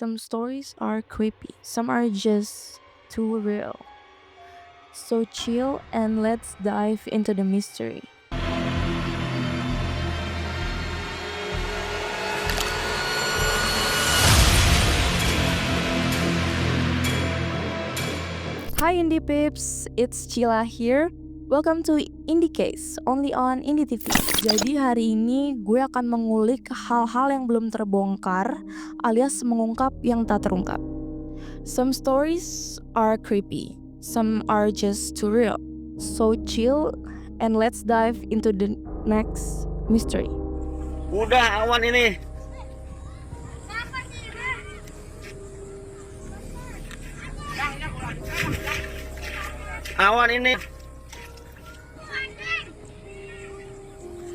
Some stories are creepy, some are just too real. So chill and let's dive into the mystery. Hi Indie Pips, it's Cila here. Welcome to Indie Case, only on Indie TV. Jadi hari ini gue akan mengulik hal-hal yang belum terbongkar alias mengungkap yang tak terungkap. Some stories are creepy, some are just too real. So chill and let's dive into the next mystery. Udah awan ini. Awan ini.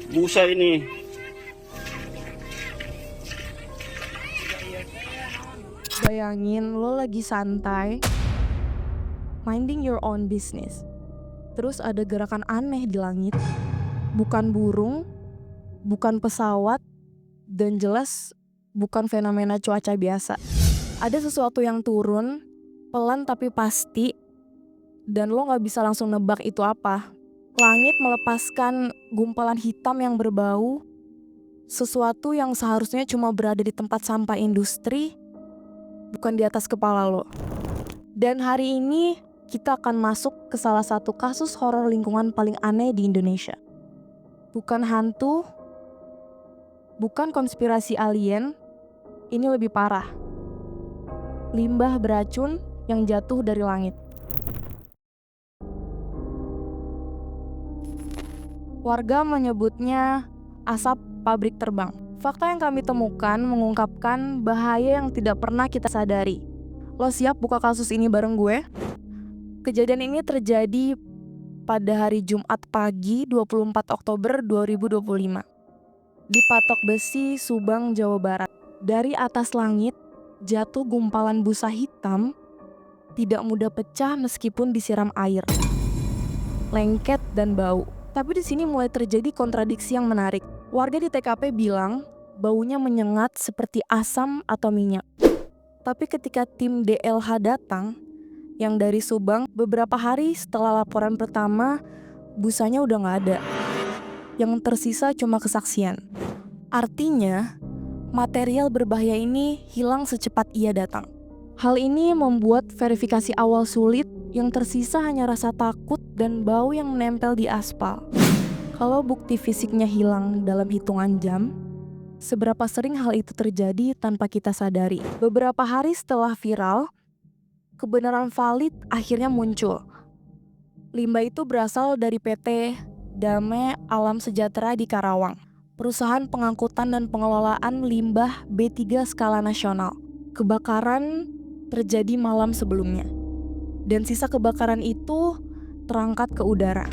Busa ini. Bayangin lo lagi santai, minding your own business. Terus ada gerakan aneh di langit. Bukan burung, bukan pesawat, dan jelas bukan fenomena cuaca biasa. Ada sesuatu yang turun, pelan tapi pasti, dan lo gak bisa langsung nebak itu apa. Langit melepaskan gumpalan hitam yang berbau, sesuatu yang seharusnya cuma berada di tempat sampah industri, bukan di atas kepala lo. Dan hari ini kita akan masuk ke salah satu kasus horor lingkungan paling aneh di Indonesia. Bukan hantu, bukan konspirasi alien, ini lebih parah. Limbah beracun yang jatuh dari langit. Warga menyebutnya asap pabrik terbang. Fakta yang kami temukan mengungkapkan bahaya yang tidak pernah kita sadari. Lo siap buka kasus ini bareng gue? Kejadian ini terjadi pada hari Jumat pagi 24 Oktober 2025 di Patok Besi, Subang, Jawa Barat. Dari atas langit jatuh gumpalan busa hitam, tidak mudah pecah meskipun disiram air, lengket dan bau. Tapi di sini mulai terjadi kontradiksi yang menarik. Warga di TKP bilang baunya menyengat seperti asam atau minyak. Tapi ketika tim DLH datang, yang dari Subang, beberapa hari setelah laporan pertama, busanya udah gak ada. Yang tersisa cuma kesaksian. Artinya, material berbahaya ini hilang secepat ia datang. Hal ini membuat verifikasi awal sulit, yang tersisa hanya rasa takut dan bau yang menempel di aspal. Kalau bukti fisiknya hilang dalam hitungan jam, seberapa sering hal itu terjadi tanpa kita sadari? Beberapa hari setelah viral, kebenaran valid akhirnya muncul. Limbah itu berasal dari PT Damai Alam Sejahtera di Karawang, perusahaan pengangkutan dan pengelolaan limbah B3 skala nasional. Kebakaran terjadi malam sebelumnya, dan sisa kebakaran itu terangkat ke udara.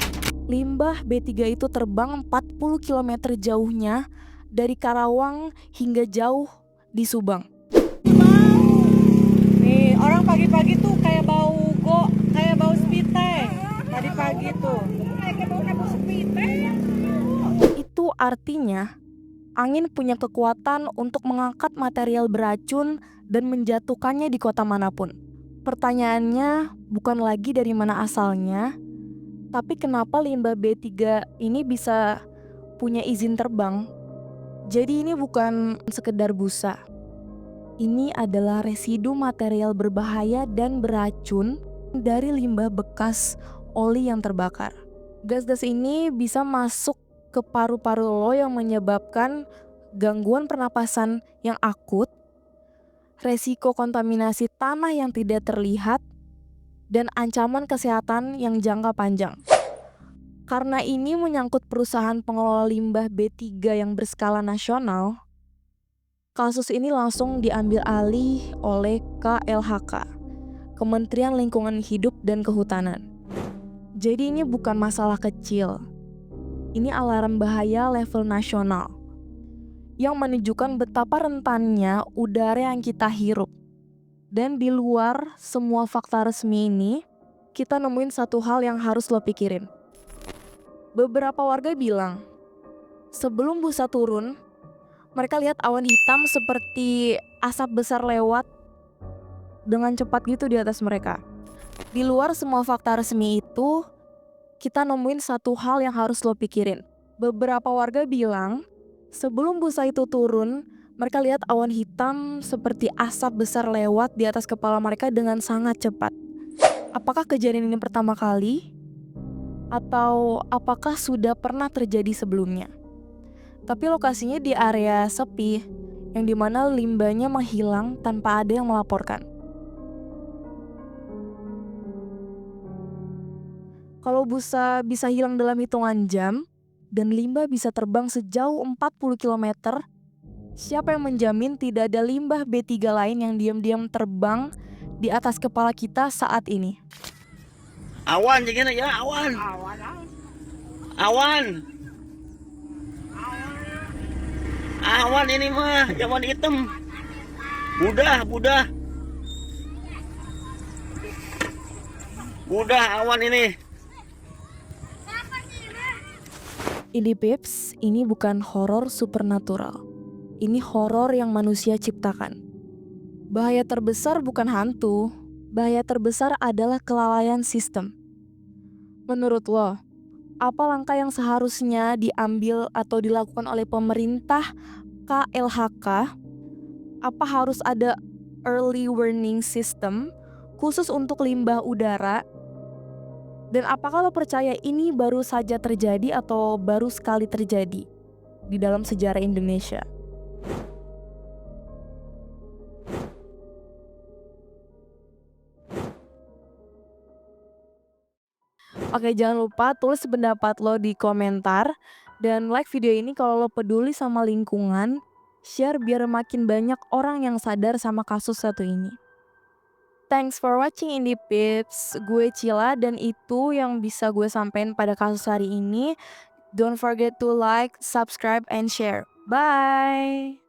Limbah B3 itu terbang 40 km jauhnya dari Karawang hingga jauh di Subang. Nih, orang pagi-pagi tuh kayak bau spite. Tadi pagi tuh. Kayak bau spite. Itu artinya angin punya kekuatan untuk mengangkat material beracun dan menjatuhkannya di kota manapun. Pertanyaannya bukan lagi dari mana asalnya, tapi kenapa limbah B3 ini bisa punya izin terbang. Jadi ini bukan sekedar busa. Ini adalah residu material berbahaya dan beracun dari limbah bekas oli yang terbakar. Gas-gas ini bisa masuk ke paru-paru lo yang menyebabkan gangguan pernapasan yang akut, resiko kontaminasi tanah yang tidak terlihat, dan ancaman kesehatan yang jangka panjang. Karena ini menyangkut perusahaan pengelola limbah B3 yang berskala nasional, kasus ini langsung diambil alih oleh KLHK, Kementerian Lingkungan Hidup dan Kehutanan. Jadi ini bukan masalah kecil. Ini alarm bahaya level nasional yang menunjukkan betapa rentannya udara yang kita hirup. Dan di luar semua fakta resmi ini, kita nemuin satu hal yang harus lo pikirin. Beberapa warga bilang, sebelum busa turun, mereka lihat awan hitam seperti asap besar lewat dengan cepat gitu di atas mereka. Di luar semua fakta resmi itu, kita nemuin satu hal yang harus lo pikirin. Beberapa warga bilang, sebelum busa itu turun, mereka lihat awan hitam seperti asap besar lewat di atas kepala mereka dengan sangat cepat. Apakah kejadian ini pertama kali? Atau apakah sudah pernah terjadi sebelumnya? Tapi lokasinya di area sepi, yang dimana limbahnya menghilang tanpa ada yang melaporkan. Kalau busa bisa hilang dalam hitungan jam, dan limbah bisa terbang sejauh 40 km, siapa yang menjamin tidak ada limbah B3 lain yang diam-diam terbang di atas kepala kita saat ini? Awan jangan ya, awan. Awan. Awan ini mah, awan hitam. Budah. Budah awan ini. Ini Pips, ini bukan horor supernatural. Ini horor yang manusia ciptakan. Bahaya terbesar bukan hantu, bahaya terbesar adalah kelalaian sistem. Menurut lo, apa langkah yang seharusnya diambil atau dilakukan oleh pemerintah KLHK? Apa harus ada early warning system khusus untuk limbah udara? Dan apakah lo percaya ini baru saja terjadi atau baru sekali terjadi di dalam sejarah Indonesia? Oke, jangan lupa tulis pendapat lo di komentar dan like video ini kalau lo peduli sama lingkungan, share biar makin banyak orang yang sadar sama kasus satu ini. Thanks for watching Indie Pips. Gue Cila dan itu yang bisa gue sampein pada kasus hari ini. Don't forget to like, subscribe, and share. Bye!